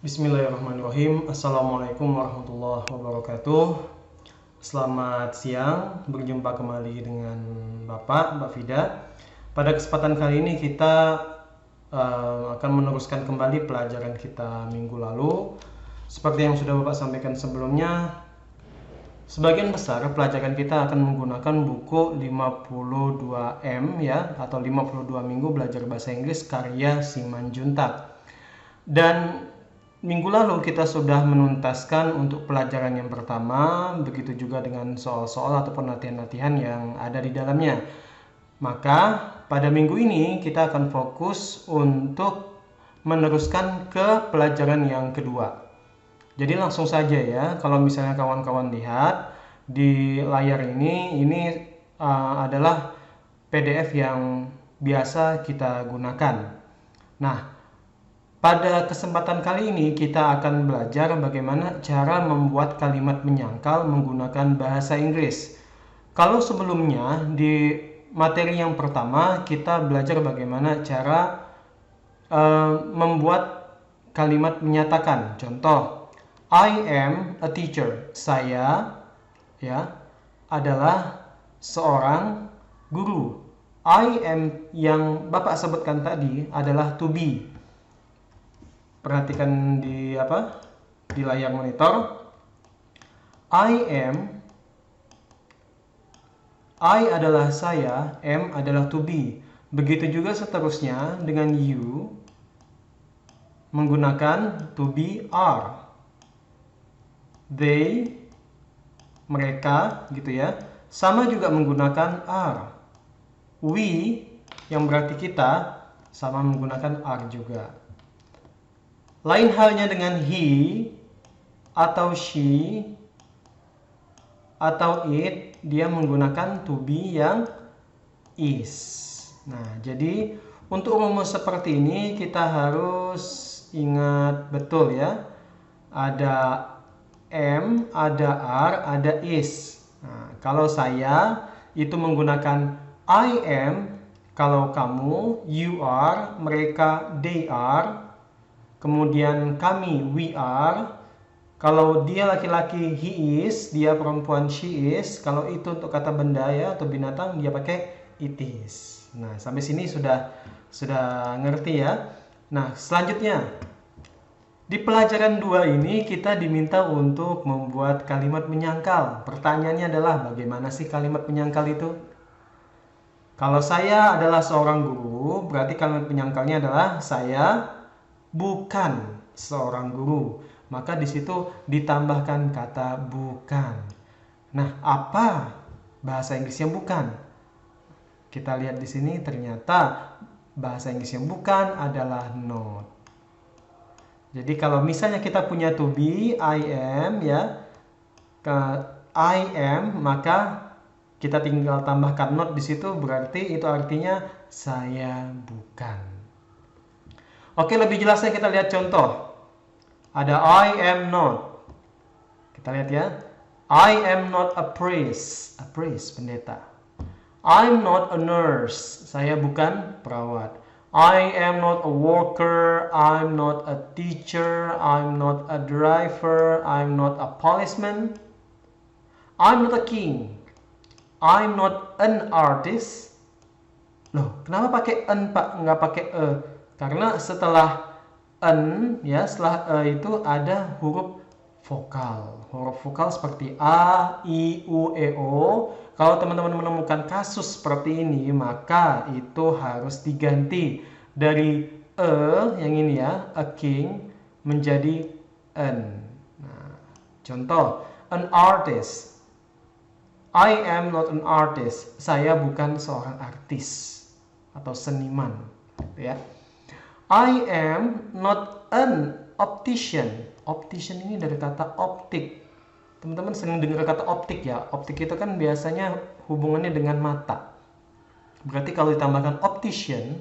Bismillahirrahmanirrahim. Assalamualaikum warahmatullahi wabarakatuh. Selamat siang, berjumpa kembali dengan Mbak Fida. Pada kesempatan kali ini kita akan meneruskan kembali pelajaran kita minggu lalu. Seperti yang sudah Bapak sampaikan sebelumnya, sebagian besar pelajaran kita akan menggunakan buku 52M ya, atau 52 minggu belajar bahasa Inggris karya Simanjuntak. Dan minggu lalu kita sudah menuntaskan untuk pelajaran yang pertama, begitu juga dengan soal-soal ataupun latihan-latihan yang ada di dalamnya. Maka pada minggu ini kita akan fokus untuk meneruskan ke pelajaran yang kedua. Jadi langsung saja ya, kalau misalnya kawan-kawan lihat di layar ini adalah PDF yang biasa kita gunakan. Nah, pada kesempatan kali ini kita akan belajar bagaimana cara membuat kalimat menyangkal menggunakan bahasa Inggris. Kalau sebelumnya di materi yang pertama kita belajar bagaimana cara membuat kalimat menyatakan. Contoh, I am a teacher. Saya ya adalah seorang guru. I am yang Bapak sebutkan tadi adalah to be. Perhatikan di layar monitor. I adalah saya, am adalah to be. Begitu juga seterusnya dengan you menggunakan to be, are. They, mereka gitu ya, sama juga menggunakan are. We yang berarti kita sama menggunakan are juga. Lain halnya dengan he atau she atau it, dia menggunakan to be yang is. Nah, jadi untuk rumus seperti ini kita harus ingat betul ya. Ada am, ada are, ada is. Nah, kalau saya itu menggunakan I am, kalau kamu you are, mereka they are. Kemudian kami, we are. Kalau dia laki-laki, he is. Dia perempuan, she is. Kalau itu untuk kata benda ya atau binatang, dia pakai it is. Nah, sampai sini sudah ngerti ya. Nah, selanjutnya di pelajaran 2 ini kita diminta untuk membuat kalimat menyangkal. Pertanyaannya adalah bagaimana sih kalimat menyangkal itu? Kalau saya adalah seorang guru, berarti kalimat menyangkalnya adalah saya bukan seorang guru. Maka di situ ditambahkan kata bukan. Nah, apa bahasa Inggris yang bukan? Kita lihat di sini ternyata bahasa Inggris yang bukan adalah not. Jadi kalau misalnya kita punya to be, I am ya, I am, maka kita tinggal tambahkan not di situ, berarti itu artinya saya bukan. Oke, lebih jelasnya kita lihat contoh. Ada I am not. Kita lihat ya. I am not a priest. A priest, pendeta. I'm not a nurse. Saya bukan perawat. I am not a worker. I'm not a teacher. I'm not a driver. I'm not a policeman. I'm not a king. I'm not an artist. Loh, kenapa pakai an, Pak? Nggak pakai e? Karena setelah an ya, setelah e itu ada huruf vokal. Huruf vokal seperti a, i, u, e, o. Kalau teman-teman menemukan kasus seperti ini, maka itu harus diganti dari e yang ini ya, a king, menjadi an. Nah, contoh, an artist. I am not an artist. Saya bukan seorang artis atau seniman, gitu ya. I am not an optician. Optician ini dari kata optik. Teman-teman sering dengar kata optik ya. Optik itu kan biasanya hubungannya dengan mata. Berarti kalau ditambahkan optician,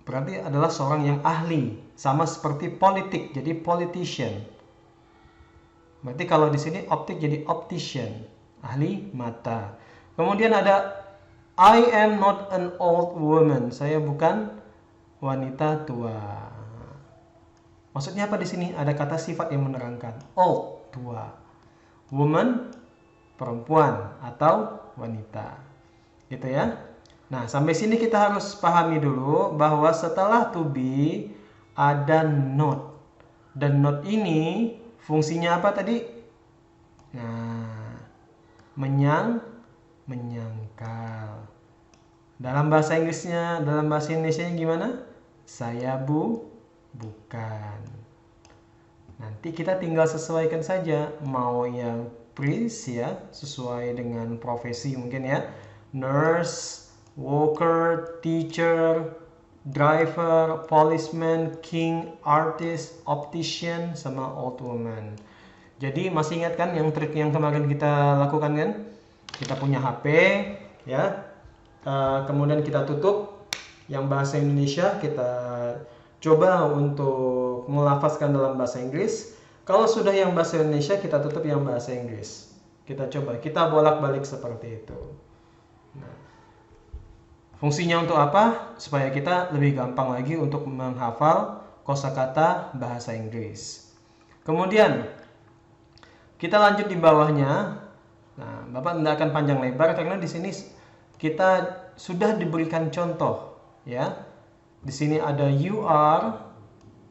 berarti adalah seorang yang ahli. Sama seperti politik, jadi politician. Berarti kalau di sini optik jadi optician, ahli mata. Kemudian ada I am not an old woman. Saya bukan wanita tua. Maksudnya apa di sini? Ada kata sifat yang menerangkan. Old, tua. Woman, perempuan atau wanita. Gitu ya. Nah, sampai sini kita harus pahami dulu bahwa setelah to be ada not. Dan not ini fungsinya apa tadi? Nah, menyangkal. Dalam bahasa Indonesia gimana? Saya bukan. Nanti kita tinggal sesuaikan saja, mau yang priest ya, sesuai dengan profesi mungkin ya. Nurse, worker, teacher, driver, policeman, king, artist, optician, sama old woman. Jadi masih ingat kan yang trik yang kemarin kita lakukan kan? Kita punya HP ya, kemudian kita tutup yang bahasa Indonesia, kita coba untuk melafazkan dalam bahasa Inggris. Kalau sudah yang bahasa Indonesia, kita tutup yang bahasa Inggris. Kita coba, kita bolak-balik seperti itu. Nah, fungsinya untuk apa? Supaya kita lebih gampang lagi untuk menghafal kosakata bahasa Inggris. Kemudian kita lanjut di bawahnya. Nah, Bapak tidak akan panjang lebar karena di sini kita sudah diberikan contoh, ya. Di sini ada you are,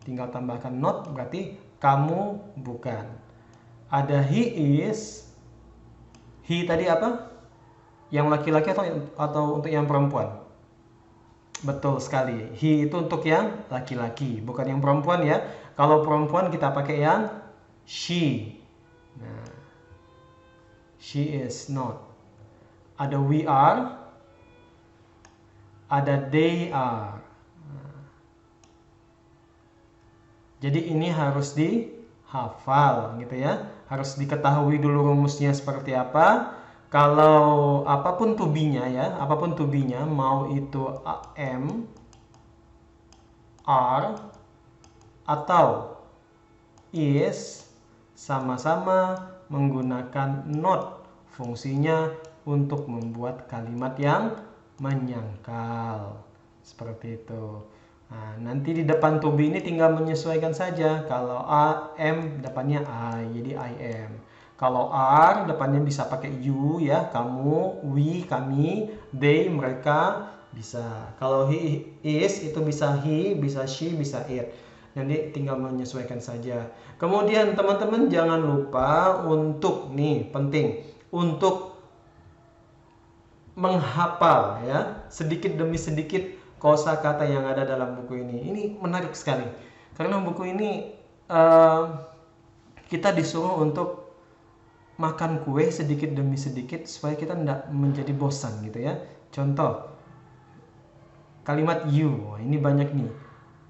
tinggal tambahkan not, berarti kamu bukan. Ada he is, he tadi apa? Yang laki-laki atau untuk yang perempuan? Betul sekali, he itu untuk yang laki-laki, bukan yang perempuan ya. Kalau perempuan kita pakai yang she. Nah, she is not. Ada we are, ada they are. Jadi ini harus dihafal gitu ya. Harus diketahui dulu rumusnya seperti apa. Kalau apapun to be-nya ya, apapun to be-nya, mau itu am, are, atau is, sama-sama menggunakan not. Fungsinya untuk membuat kalimat yang menyangkal. Seperti itu. Nah, nanti di depan to be ini tinggal menyesuaikan saja. Kalau am depannya I, jadi I am. Kalau are depannya bisa pakai you ya, kamu, we, kami, they, mereka, bisa. Kalau he is itu bisa he, bisa she, bisa it. Nanti tinggal menyesuaikan saja. Kemudian teman-teman jangan lupa untuk penting untuk menghafal ya, sedikit demi sedikit kosakata yang ada dalam buku ini. Ini menarik sekali karena buku ini kita disuruh untuk makan kue sedikit demi sedikit supaya kita tidak menjadi bosan gitu ya. Contoh kalimat you, ini banyak nih.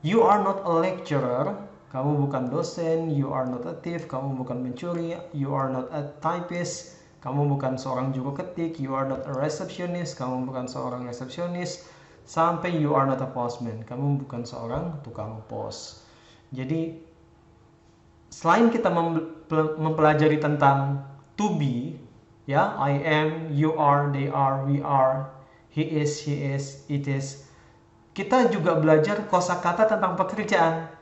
You are not a lecturer, kamu bukan dosen. You are not a thief, kamu bukan mencuri. You are not a typist, kamu bukan seorang juru ketik. You are not a receptionist, kamu bukan seorang resepsionis. Sampai you are not a postman, kamu bukan seorang tukang pos. Jadi selain kita mempelajari tentang to be ya, I am, you are, they are, we are, he is, she is, it is, kita juga belajar kosakata tentang pekerjaan.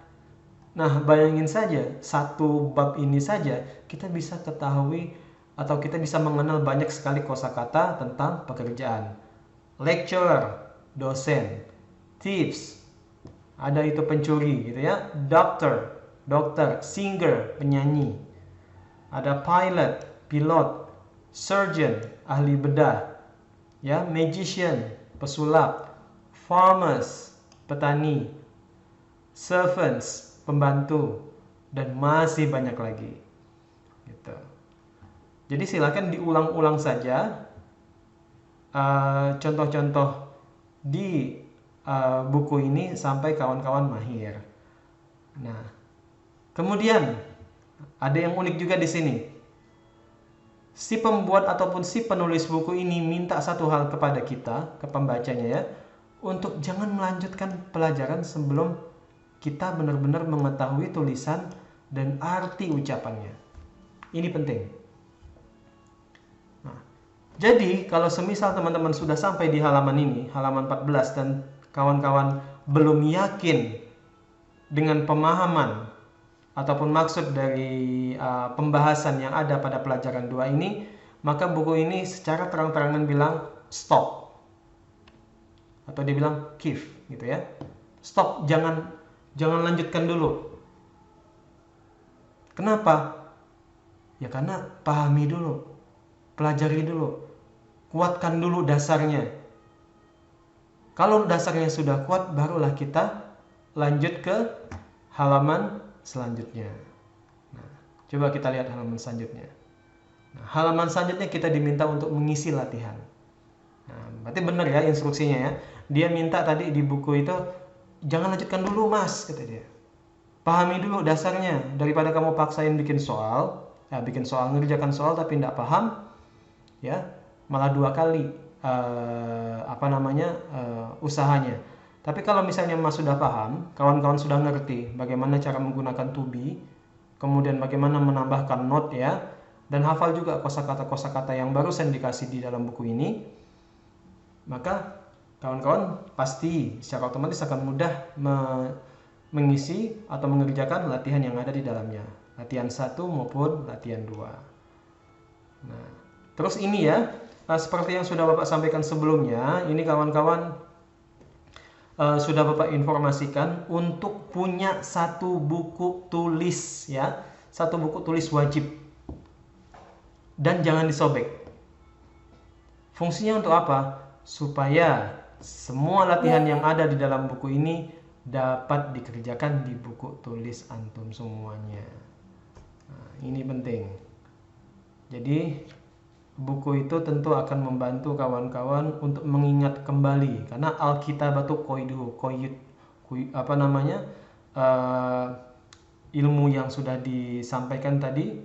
Nah, bayangin saja, satu bab ini saja kita bisa ketahui atau kita bisa mengenal banyak sekali kosakata tentang pekerjaan. Lecturer, dosen. Thieves, ada itu pencuri gitu ya. Doctor, dokter. Singer, penyanyi. Ada pilot, pilot. Surgeon, ahli bedah ya. Magician, pesulap. Farmers, petani. Servants, pembantu. Dan masih banyak lagi gitu. Jadi silakan diulang-ulang saja contoh-contoh di buku ini sampai kawan-kawan mahir. Nah, kemudian ada yang unik juga di sini. Si pembuat ataupun si penulis buku ini minta satu hal kepada kita, ke pembacanya ya, untuk jangan melanjutkan pelajaran sebelum kita benar-benar mengetahui tulisan dan arti ucapannya. Ini penting. Jadi kalau semisal teman-teman sudah sampai di halaman ini, halaman 14, dan kawan-kawan belum yakin dengan pemahaman ataupun maksud dari pembahasan yang ada pada pelajaran 2 ini, maka buku ini secara terang-terangan bilang stop. Atau dia bilang keep gitu ya. Stop, jangan lanjutkan dulu. Kenapa? Ya karena pahami dulu, pelajari dulu, kuatkan dulu dasarnya. Kalau dasarnya sudah kuat, barulah kita lanjut ke halaman selanjutnya. Nah, coba kita lihat halaman selanjutnya. Nah, halaman selanjutnya kita diminta untuk mengisi latihan. Nah, berarti benar ya instruksinya ya. Dia minta tadi di buku itu, jangan lanjutkan dulu mas, kata dia. Pahami dulu dasarnya, daripada kamu paksain bikin soal, ngerjakan soal tapi tidak paham, ya malah 2 kali usahanya. Tapi kalau misalnya mas sudah paham, kawan-kawan sudah ngerti bagaimana cara menggunakan to be, kemudian bagaimana menambahkan not ya, dan hafal juga kosakata-kosakata yang barusan dikasih di dalam buku ini, maka kawan-kawan pasti secara otomatis akan mudah mengisi atau mengerjakan latihan yang ada di dalamnya, latihan 1 maupun latihan 2. Nah, terus ini ya, seperti yang sudah Bapak sampaikan sebelumnya, ini kawan-kawan sudah Bapak informasikan untuk punya satu buku tulis ya, satu buku tulis wajib, dan jangan disobek. Fungsinya untuk apa? Supaya semua latihan yang ada di dalam buku ini dapat dikerjakan di buku tulis antum semuanya. Nah, ini penting. Jadi buku itu tentu akan membantu kawan-kawan untuk mengingat kembali, karena Alkitabatu ilmu yang sudah disampaikan tadi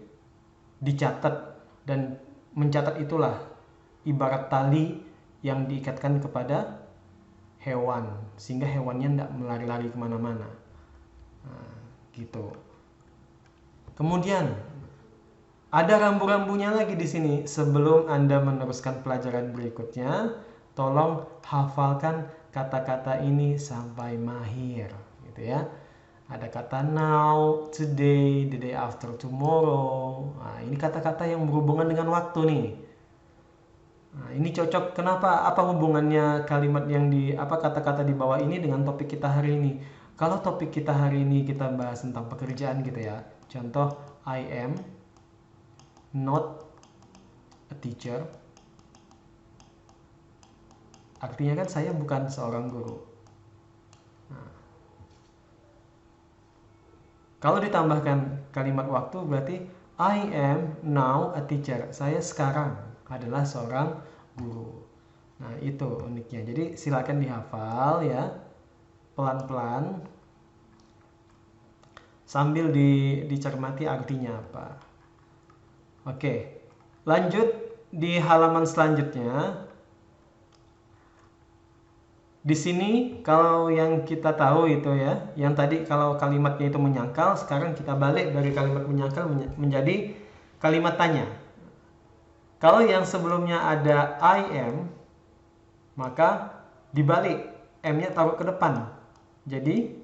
dicatat, dan mencatat itulah ibarat tali yang diikatkan kepada hewan sehingga hewannya tidak melari-lari kemana-mana. Nah, gitu. Kemudian ada rambu-rambunya lagi di sini. Sebelum Anda meneruskan pelajaran berikutnya, tolong hafalkan kata-kata ini sampai mahir, gitu ya. Ada kata now, today, the day after tomorrow. Nah, ini kata-kata yang berhubungan dengan waktu nih. Nah, ini cocok. Kenapa? Apa hubungannya kalimat yang kata-kata di bawah ini dengan topik kita hari ini? Kalau topik kita hari ini kita bahas tentang pekerjaan gitu ya. Contoh, I am not a teacher. Artinya kan saya bukan seorang guru. Nah, kalau ditambahkan kalimat waktu berarti I am now a teacher. Saya sekarang adalah seorang guru. Nah, itu uniknya. Jadi silakan dihafal ya, pelan-pelan, sambil dicermati artinya apa. Oke, lanjut di halaman selanjutnya. Di sini kalau yang kita tahu itu ya, yang tadi kalau kalimatnya itu menyangkal, sekarang kita balik dari kalimat menyangkal menjadi kalimat tanya. Kalau yang sebelumnya ada I am, maka dibalik M-nya taruh ke depan. Jadi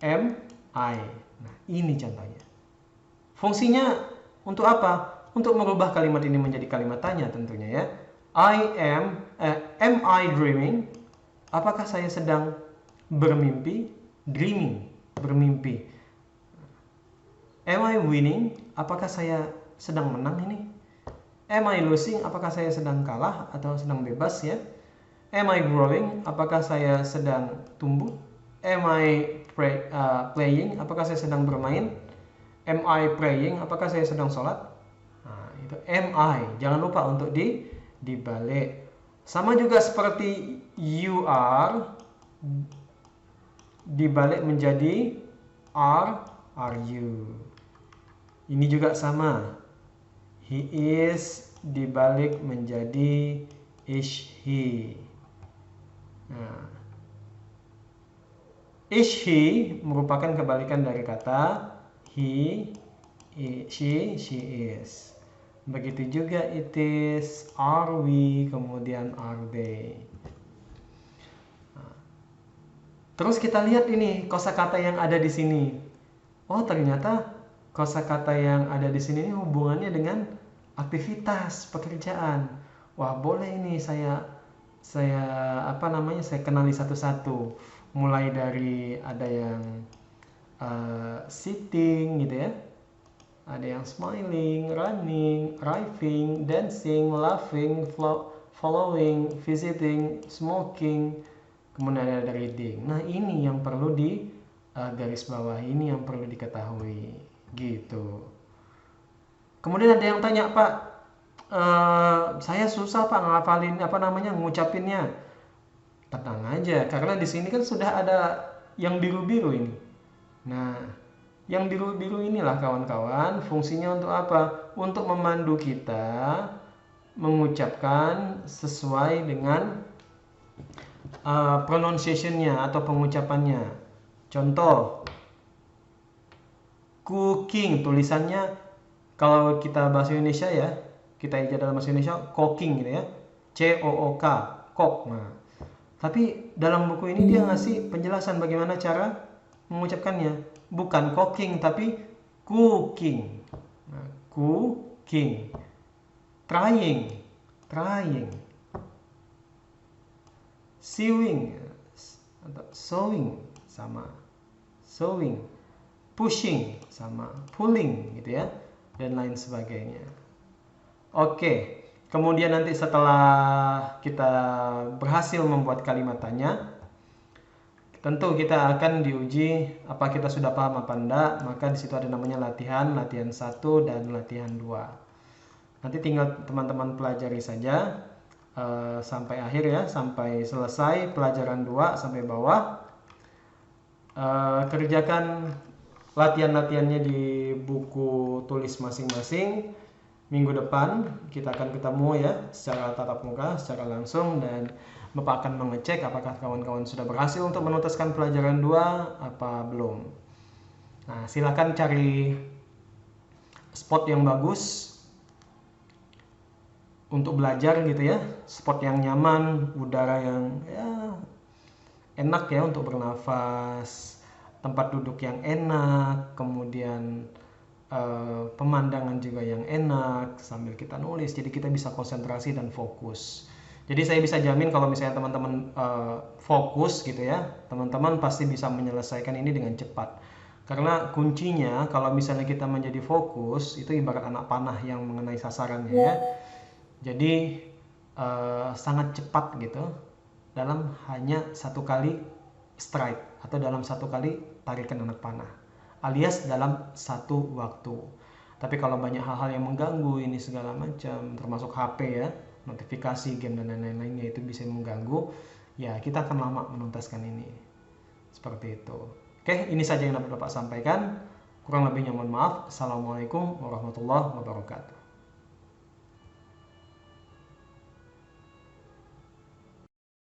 am I. Nah, ini contohnya. Fungsinya untuk apa? Untuk merubah kalimat ini menjadi kalimat tanya tentunya ya. Am I dreaming? Apakah saya sedang bermimpi? Dreaming, bermimpi. Am I winning? Apakah saya sedang menang ini? Am I losing? Apakah saya sedang kalah atau sedang bebas ya? Am I growing? Apakah saya sedang tumbuh? Am I playing? Apakah saya sedang bermain? Am I praying? Apakah saya sedang sholat? Nah, itu am I. Jangan lupa untuk dibalik. Sama juga seperti you are, dibalik menjadi are you. Ini juga sama. He is dibalik menjadi is he. Nah, is he merupakan kebalikan dari kata he, she is. Begitu juga it is, are we, kemudian are they. Terus kita lihat ini kosakata yang ada di sini. Oh, ternyata kosakata yang ada di sini ini hubungannya dengan aktivitas pekerjaan. Wah, boleh ini saya saya kenali satu-satu. Mulai dari ada yang sitting gitu ya. Ada yang smiling, running, arriving, dancing, laughing, following, visiting, smoking, kemudian ada reading. Nah, ini yang perlu di garis bawah, ini yang perlu diketahui gitu. Kemudian ada yang tanya, Pak, saya susah Pak ngapalin ngucapinnya. Tenang aja, karena di sini kan sudah ada yang biru-biru ini. Nah, yang biru-biru inilah kawan-kawan fungsinya untuk apa? Untuk memandu kita mengucapkan sesuai dengan pronunciation-nya atau pengucapannya. Contoh, cooking, tulisannya kalau kita bahasa Indonesia ya, kita ejak dalam bahasa Indonesia cooking gitu ya. C-O-O-K, cook. Nah, tapi dalam buku ini dia ngasih penjelasan bagaimana cara mengucapkannya. Bukan cooking tapi cooking. Nah, cooking. Trying. Sewing atau sewing sama. Sewing. Pushing sama pulling gitu ya, dan lain sebagainya. Oke, kemudian nanti setelah kita berhasil membuat kalimat tanya, tentu kita akan diuji apa kita sudah paham apa enggak. Maka di situ ada namanya latihan 1 dan latihan 2. Nanti tinggal teman-teman pelajari saja sampai akhir ya, sampai selesai pelajaran 2 sampai bawah. Kerjakan latihan-latihannya di buku tulis masing-masing. Minggu depan kita akan ketemu ya secara tatap muka, secara langsung, dan Bapak akan mengecek apakah kawan-kawan sudah berhasil untuk menuntaskan pelajaran 2 apa belum. Nah, silakan cari spot yang bagus untuk belajar gitu ya, spot yang nyaman, udara yang ya enak ya untuk bernafas, tempat duduk yang enak, kemudian pemandangan juga yang enak sambil kita nulis, jadi kita bisa konsentrasi dan fokus. Jadi saya bisa jamin kalau misalnya teman-teman fokus gitu ya, teman-teman pasti bisa menyelesaikan ini dengan cepat. Karena kuncinya kalau misalnya kita menjadi fokus, itu ibarat anak panah yang mengenai sasarannya ya. Jadi sangat cepat gitu dalam hanya 1 kali strike atau dalam 1 kali tarikan anak panah, alias dalam 1 waktu. Tapi kalau banyak hal-hal yang mengganggu ini segala macam, termasuk HP ya, notifikasi, game dan lain-lainnya, itu bisa mengganggu, ya kita akan lama menuntaskan ini. Seperti itu. Oke, ini saja yang dapat Bapak sampaikan. Kurang lebihnya mohon maaf. Assalamualaikum warahmatullahi wabarakatuh.